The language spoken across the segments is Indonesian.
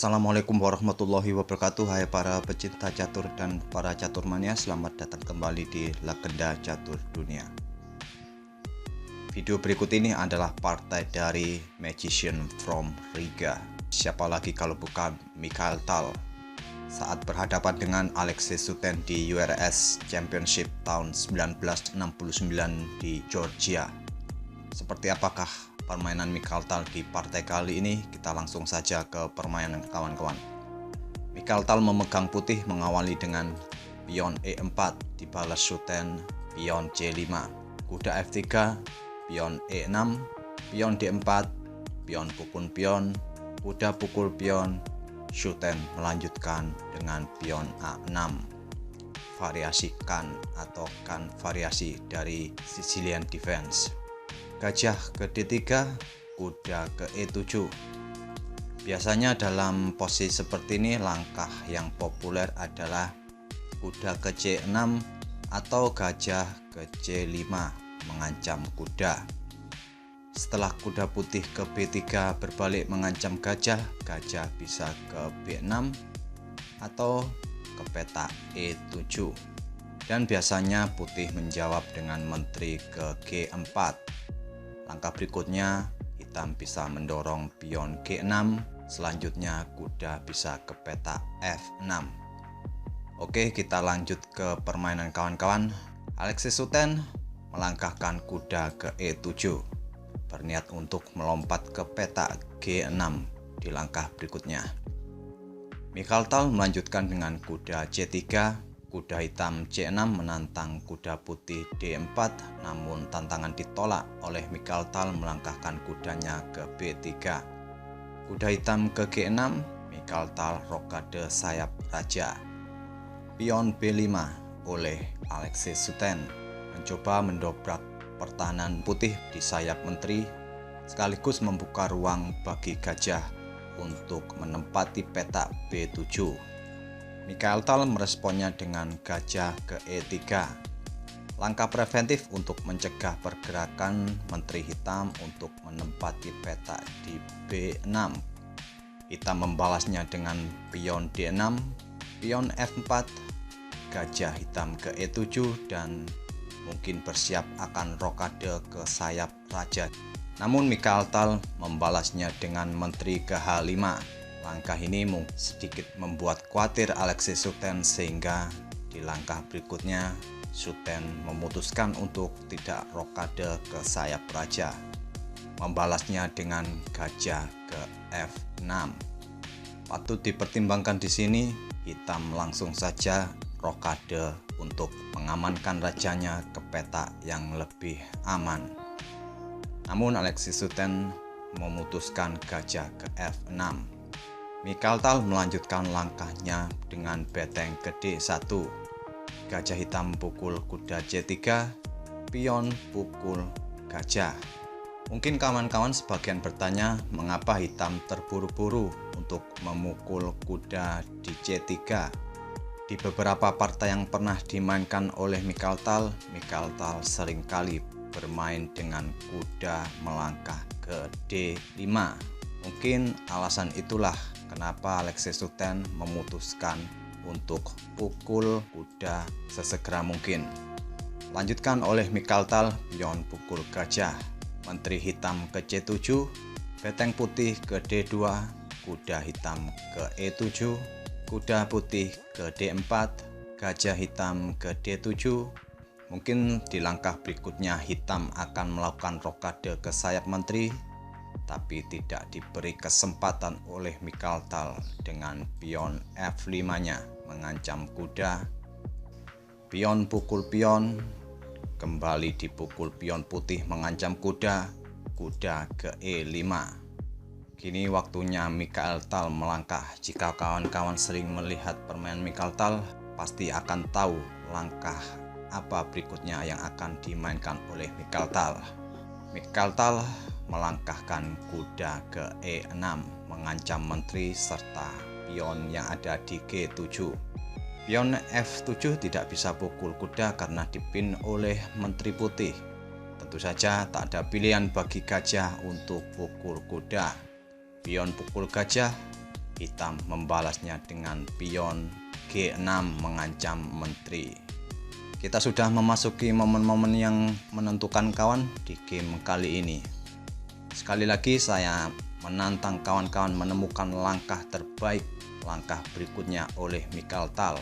Assalamualaikum warahmatullahi wabarakatuh. Hai para pecinta catur dan para caturmania, selamat datang kembali di Legenda Catur Dunia. Video berikut ini adalah partai dari Magician from Riga. Siapa lagi kalau bukan Mikhail Tal saat berhadapan dengan Alexei Suten di URS Championship tahun 1969 di Georgia. Seperti apakah permainan Mikhail Tal di partai kali ini? Kita langsung saja ke permainan kawan-kawan. Mikhail Tal memegang putih, mengawali dengan pion E4, dibalas Suten pion C5, kuda F3, pion E6, pion D4, pion pukul pion, kuda pukul pion. Suten melanjutkan dengan pion A6, variasikan atau kan variasi dari Sicilian Defense. Gajah ke D3, kuda ke E7. Biasanya dalam posisi seperti ini langkah yang populer adalah kuda ke C6 atau gajah ke C5 mengancam kuda. Setelah kuda putih ke B3 berbalik mengancam gajah, gajah bisa ke B6 atau ke petak E7. Dan biasanya putih menjawab dengan menteri ke G4. Langkah berikutnya, hitam bisa mendorong pion G6, selanjutnya kuda bisa ke petak F6. Oke, kita lanjut ke permainan kawan-kawan. Alexei Suten melangkahkan kuda ke E7, berniat untuk melompat ke petak G6 di langkah berikutnya. Mikhail Tal melanjutkan dengan kuda C3, kuda hitam C6 menantang kuda putih D4, namun tantangan ditolak oleh Mikhail Tal melangkahkan kudanya ke B3. Kuda hitam ke G6, Mikhail Tal rokade sayap raja. Pion B5 oleh Alexei Suten mencoba mendobrak pertahanan putih di sayap menteri, sekaligus membuka ruang bagi gajah untuk menempati petak B7. Mikhail Tal meresponnya dengan gajah ke E3. Langkah preventif untuk mencegah pergerakan menteri hitam untuk menempati petak di B6. Hitam membalasnya dengan pion D6, pion F4, gajah hitam ke E7 dan mungkin bersiap akan rokade ke sayap raja. Namun Mikhail Tal membalasnya dengan menteri ke H5. Langkah ini sedikit membuat khawatir Alexei Suten, sehingga di langkah berikutnya Suten memutuskan untuk tidak rokade ke sayap raja, membalasnya dengan gajah ke F6. Patut dipertimbangkan di sini, hitam langsung saja rokade untuk mengamankan rajanya ke petak yang lebih aman. Namun Alexei Suten memutuskan gajah ke F6. Mikhail Tal melanjutkan langkahnya dengan beteng ke D1. Gajah hitam pukul kuda C3, pion pukul gajah. Mungkin kawan-kawan sebagian bertanya, mengapa hitam terburu-buru untuk memukul kuda di C3? Di beberapa partai yang pernah dimainkan oleh Mikhail Tal seringkali bermain dengan kuda melangkah ke D5. Mungkin alasan itulah kenapa Alexei Suten memutuskan untuk pukul kuda sesegera mungkin. Lanjutkan oleh Mikhail Tal, pion pukul gajah, menteri hitam ke C7, beteng putih ke D2, kuda hitam ke E7, kuda putih ke D4, gajah hitam ke D7. Mungkin di langkah berikutnya hitam akan melakukan rokade ke sayap menteri, tapi tidak diberi kesempatan oleh Mikhail Tal dengan pion F5-nya mengancam kuda. Pion pukul pion, kembali dipukul pion putih mengancam kuda, kuda ke E5. Kini waktunya Mikhail Tal melangkah. Jika kawan-kawan sering melihat permainan Mikhail Tal, pasti akan tahu langkah apa berikutnya yang akan dimainkan oleh Mikhail Tal. Mikhail Tal melangkahkan kuda ke E6 mengancam menteri serta pion yang ada di G7. Pion F7 tidak bisa pukul kuda karena dipin oleh menteri putih. Tentu saja tak ada pilihan bagi gajah untuk pukul kuda. Pion pukul gajah, hitam membalasnya dengan pion G6 mengancam menteri. Kita sudah memasuki momen-momen yang menentukan kawan di game kali ini. Sekali lagi saya menantang kawan-kawan menemukan langkah terbaik, langkah berikutnya oleh Mikhail Tal.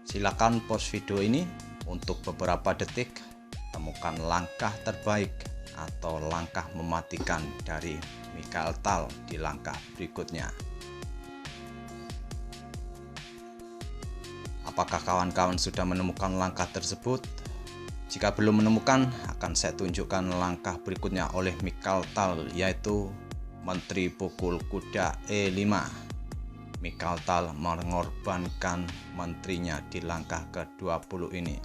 Silakan pause video ini untuk beberapa detik, temukan langkah terbaik atau langkah mematikan dari Mikhail Tal di langkah berikutnya. Apakah kawan-kawan sudah menemukan langkah tersebut? Jika belum menemukan, akan saya tunjukkan langkah berikutnya oleh Mikhail Tal, yaitu Menteri Pukul Kuda E5. Mikhail Tal mengorbankan menterinya di langkah ke-20 ini.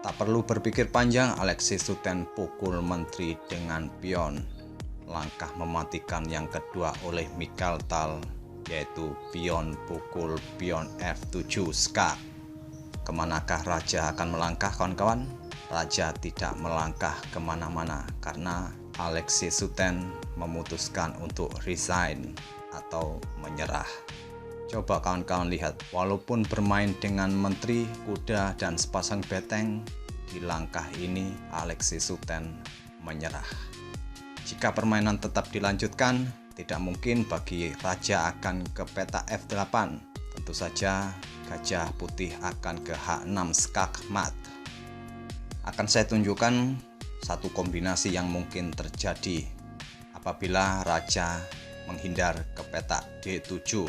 Tak perlu berpikir panjang, Alexis Suten pukul menteri dengan pion. Langkah mematikan yang kedua oleh Mikhail Tal, yaitu pion pukul pion F7 skak. Kemanakah raja akan melangkah, kawan-kawan? Raja tidak melangkah kemana-mana karena Alexis Suten memutuskan untuk resign atau menyerah. Coba kawan-kawan lihat, walaupun bermain dengan menteri, kuda, dan sepasang beteng, di langkah ini Alexis Suten menyerah. Jika permainan tetap dilanjutkan, tidak mungkin bagi raja akan ke peta F8. Tentu saja gajah putih akan ke H6 skak mat. Akan saya tunjukkan satu kombinasi yang mungkin terjadi apabila raja menghindar ke peta D7.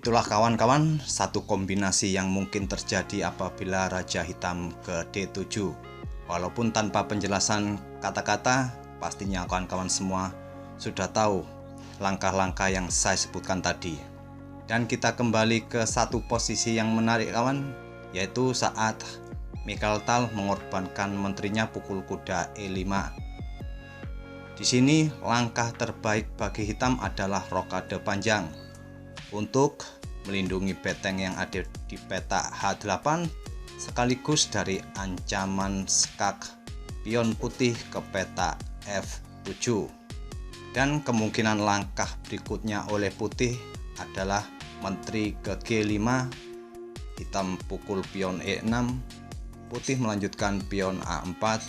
Itulah kawan-kawan satu kombinasi yang mungkin terjadi apabila raja hitam ke D7. Walaupun tanpa penjelasan kata-kata, pastinya kawan-kawan semua sudah tahu langkah-langkah yang saya sebutkan tadi. Dan kita kembali ke satu posisi yang menarik kawan, yaitu saat Mikhail Tal mengorbankan menterinya pukul kuda E5. Di sini langkah terbaik bagi hitam adalah rokade panjang untuk melindungi beteng yang ada di peta H8 sekaligus dari ancaman skak pion putih ke peta F7. Dan kemungkinan langkah berikutnya oleh putih adalah menteri ke G5, hitam pukul pion E6, putih melanjutkan pion A4,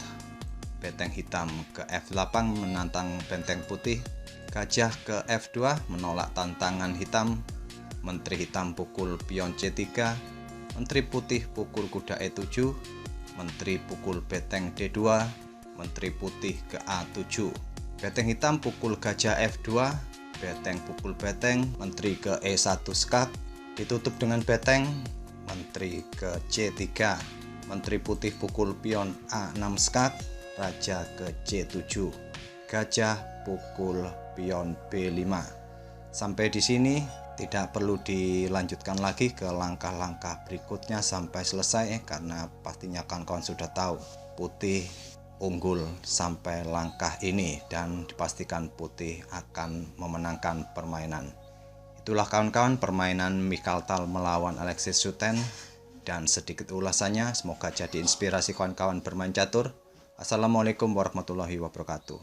beteng hitam ke F8 menantang benteng putih, gajah ke F2 menolak tantangan hitam, menteri hitam pukul pion C3, menteri putih pukul kuda E7, menteri pukul beteng D2, menteri putih ke A7, beteng hitam pukul gajah F2, beteng pukul beteng, menteri ke E1 skak, ditutup dengan beteng, menteri ke C3, menteri putih pukul pion A6 skak, raja ke C7, gajah pukul pion B5. Sampai di sini tidak perlu dilanjutkan lagi ke langkah-langkah berikutnya sampai selesai, karena pastinya kawan-kawan sudah tahu putih unggul sampai langkah ini dan dipastikan putih akan memenangkan permainan. Itulah kawan-kawan permainan Mikhail Tal melawan Alexis Suten dan sedikit ulasannya, semoga jadi inspirasi kawan-kawan bermain catur. Assalamualaikum warahmatullahi wabarakatuh.